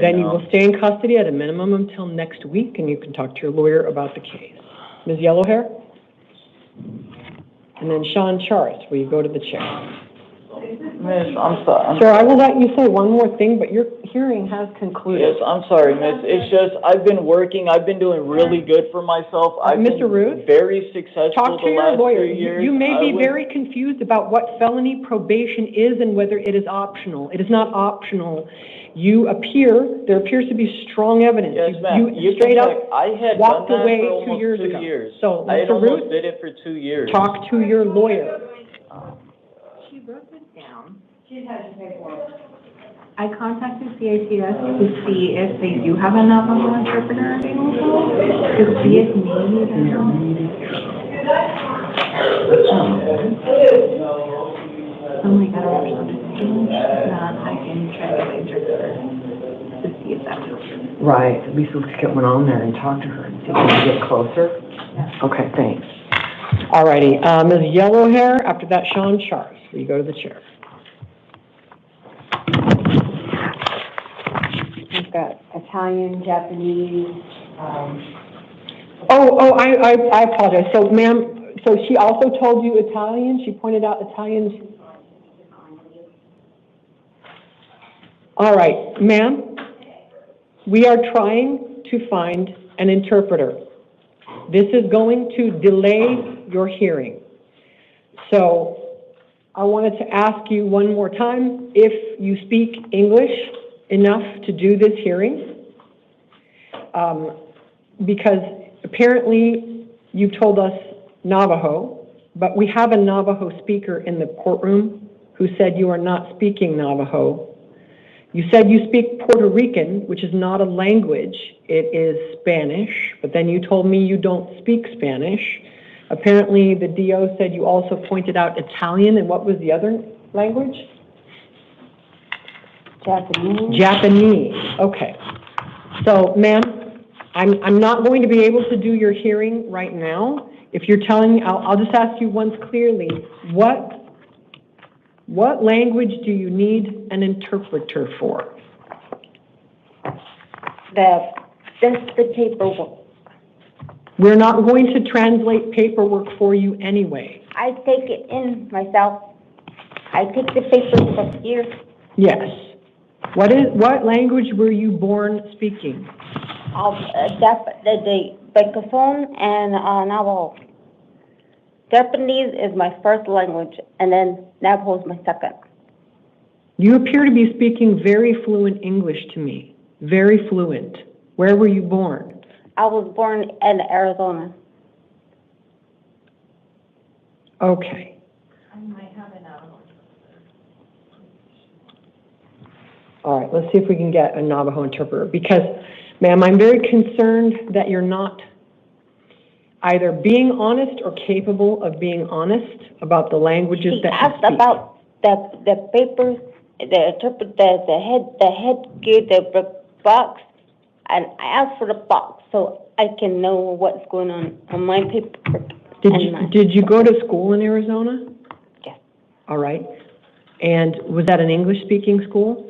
Then you will stay in custody at a minimum until next week, and you can talk to your lawyer about the case. Ms. Yellowhair? And then Sean Charis, will you go to the chair? Miss, I'm sorry. Sir, I will let you say one more thing, but your hearing has concluded. Yes, I'm sorry, Miss. It's just, I've been working. I've been doing really good for myself. I've Mr. Ruth, been very successful talk to the your last lawyer. 2 years. You may be very confused about what felony probation is and whether it is optional. It is not optional. There appears to be strong evidence. Yes, ma'am. You straight up I had walked done that away for 2 almost years 2 ago. years. So, I had Mr. almost Ruth, did it for 2 years. talk to your lawyer. She wrote this down. She has to pay for it. I contacted CACS to see if they do have a Navajo interpreter available, to see if maybe they don't. Oh my God, I have something. I can try to get an interpreter to see if that works. Right, at least let's get one on there and talk to her and see if we can get closer. Yeah. Okay, thanks. All righty, Ms. Yellowhair, after that, Sean Charis, will you go to the chair? We've got Italian, Japanese, I apologize. So, ma'am, so she also told you Italian? She pointed out Italian? All right, ma'am, we are trying to find an interpreter. This is going to delay your hearing. So, I wanted to ask you one more time if you speak English enough to do this hearing, because apparently you've told us Navajo, but we have a Navajo speaker in the courtroom who said you are not speaking Navajo. You said you speak Puerto Rican, which is not a language, it is Spanish, but then you told me you don't speak Spanish. Apparently the DO said you also pointed out Italian, and what was the other language? Japanese. Japanese, okay. So, ma'am, I'm not going to be able to do your hearing right now. If you're telling me, I'll just ask you once clearly, what language do you need an interpreter for? The paperwork. We're not going to translate paperwork for you anyway. I take it in myself. I take the papers from here. Yes. What language were you born speaking? The microphone and Navajo. Japanese is my first language, and then Navajo is my second. You appear to be speaking very fluent English to me. Very fluent. Where were you born? I was born in Arizona. Okay. I might have an Navajo. All right, let's see if we can get a Navajo interpreter, because, ma'am, I'm very concerned that you're not either being honest or capable of being honest about the languages that you speak. She asked about the papers, the headgear, the box, and I asked for the box so I can know what's going on my paperwork. Did you go to school in Arizona? Yes. All right. And was that an English-speaking school?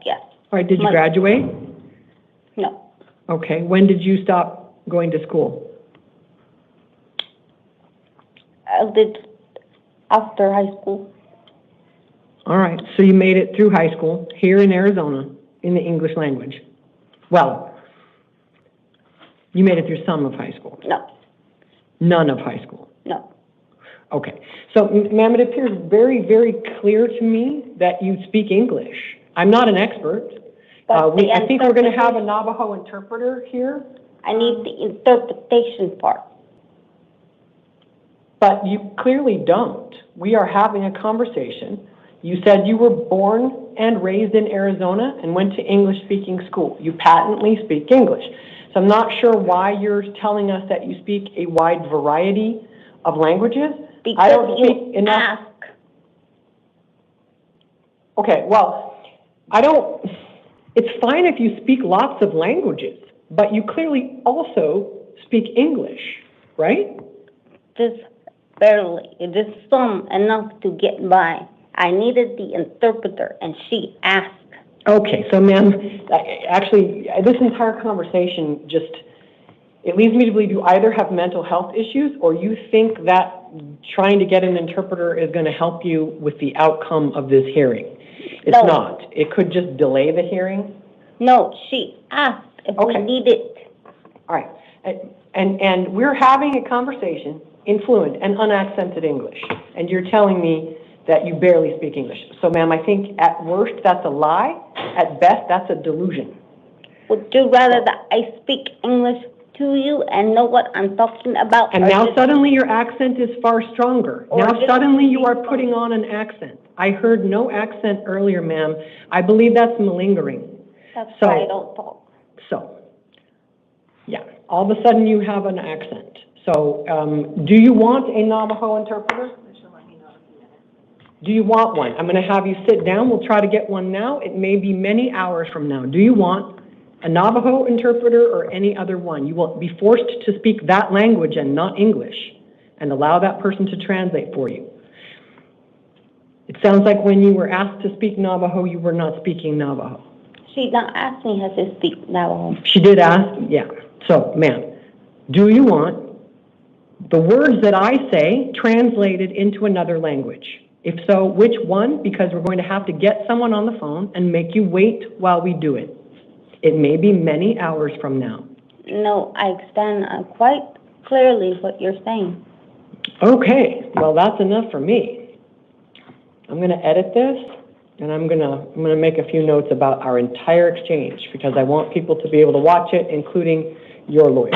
Yes. All right, did you graduate? No. Okay, when did you stop going to school? I did after high school. All right, so you made it through high school here in Arizona in the English language. Well, you made it through some of high school. No. None of high school. No. Okay, so ma'am, it appears very, very clear to me that you speak English. I'm not an expert. I think we're going to have a Navajo interpreter here. I need the interpretation part. But you clearly don't. We are having a conversation. You said you were born and raised in Arizona and went to English-speaking school. You patently speak English. So I'm not sure why you're telling us that you speak a wide variety of languages. Because I don't speak enough. Ask. Okay, well, it's fine if you speak lots of languages, but you clearly also speak English, right? Just barely. Just some enough to get by. I needed the interpreter, and she asked. Okay, so ma'am, actually, this entire conversation just, it leads me to believe you either have mental health issues or you think that trying to get an interpreter is going to help you with the outcome of this hearing. It's No. not. It could just delay the hearing. No, she asked if we Okay. need it. All right. And we're having a conversation in fluent and unaccented English, and you're telling me that you barely speak English. So, ma'am, I think at worst that's a lie. At best, that's a delusion. Would you rather that I speak English to you and know what I'm talking about? And or now just- suddenly your accent is far stronger. Or Now just suddenly you are speak putting on an accent. I heard no accent earlier, ma'am. I believe that's malingering. That's So- why I don't talk. So, yeah, all of a sudden you have an accent. So, do you want a Navajo interpreter? Do you want one? I'm going to have you sit down. We'll try to get one now. It may be many hours from now. Do you want a Navajo interpreter or any other one? You will be forced to speak that language and not English, and allow that person to translate for you. It sounds like when you were asked to speak Navajo, you were not speaking Navajo. She not asked me how to speak Navajo. She did ask, yeah. So, ma'am, do you want the words that I say translated into another language? If so, which one? Because we're going to have to get someone on the phone and make you wait while we do it. It may be many hours from now. No, I understand quite clearly what you're saying. Okay, well, that's enough for me. I'm going to edit this, and I'm going to make a few notes about our entire exchange because I want people to be able to watch it, including your lawyer.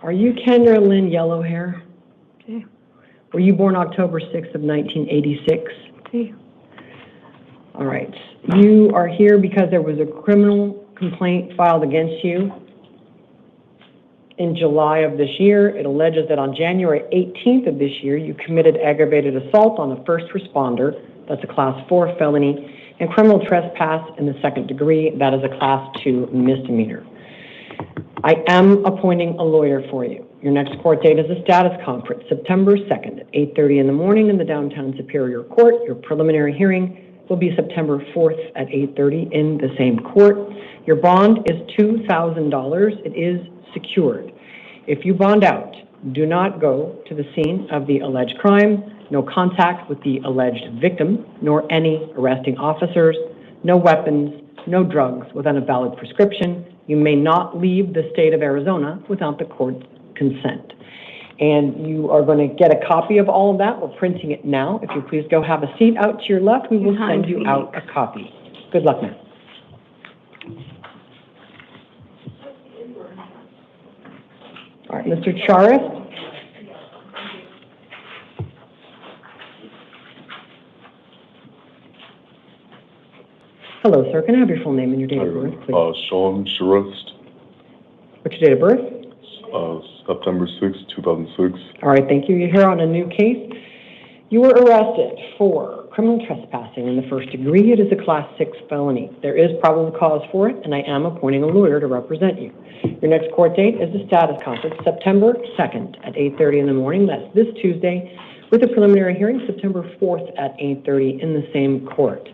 Are you Kendra Lynn Yellowhair? Okay. Were you born October 6th of 1986? Okay. All right. You are here because there was a criminal complaint filed against you in July of this year. It alleges that on January 18th of this year, you committed aggravated assault on a first responder. That's a Class 4 felony, and criminal trespass in the second degree. That is a Class 2 misdemeanor. I am appointing a lawyer for you. Your next court date is a status conference, September 2nd at 8:30 in the morning in the downtown Superior Court. Your preliminary hearing will be September 4th at 8:30 in the same court. Your bond is $2,000. It is secured. If you bond out, do not go to the scene of the alleged crime, no contact with the alleged victim, nor any arresting officers, no weapons, no drugs without a valid prescription. You may not leave the state of Arizona without the court's consent. And you are going to get a copy of all of that. We're printing it now. If you please go have a seat out to your left, we will send you out a copy. Good luck, ma'am. All right, Mr. Charis. Hello, sir. Can I have your full name and your date of birth, please? Sean Sharist. What's your date of birth? September 6, 2006. All right, thank you. You're here on a new case. You were arrested for criminal trespassing in the first degree. It is a Class 6 felony. There is probable cause for it, and I am appointing a lawyer to represent you. Your next court date is the status conference, September 2nd at 8:30 in the morning. That's this Tuesday, with a preliminary hearing September 4th at 8:30 in the same court.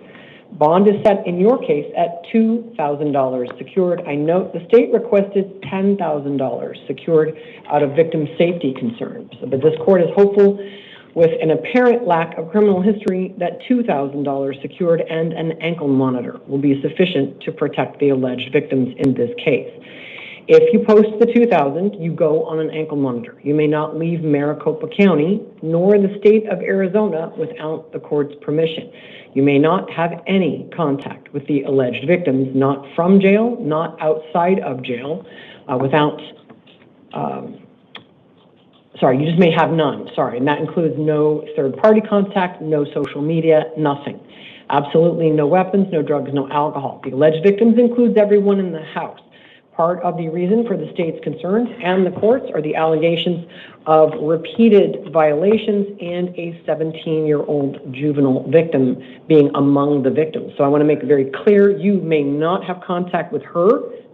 Bond is set in your case at $2,000 secured. I note the state requested $10,000 secured out of victim safety concerns. But this court is hopeful, with an apparent lack of criminal history, that $2,000 secured and an ankle monitor will be sufficient to protect the alleged victims in this case. If you post the $2,000, you go on an ankle monitor. You may not leave Maricopa County nor the state of Arizona without the court's permission. You may not have any contact with the alleged victims, not from jail, not outside of jail, you just may have none, and that includes no third-party contact, no social media, nothing. Absolutely no weapons, no drugs, no alcohol. The alleged victims includes everyone in the house. Part of the reason for the state's concerns and the courts are the allegations of repeated violations and a 17-year-old juvenile victim being among the victims. So I want to make it very clear, you may not have contact with her, nor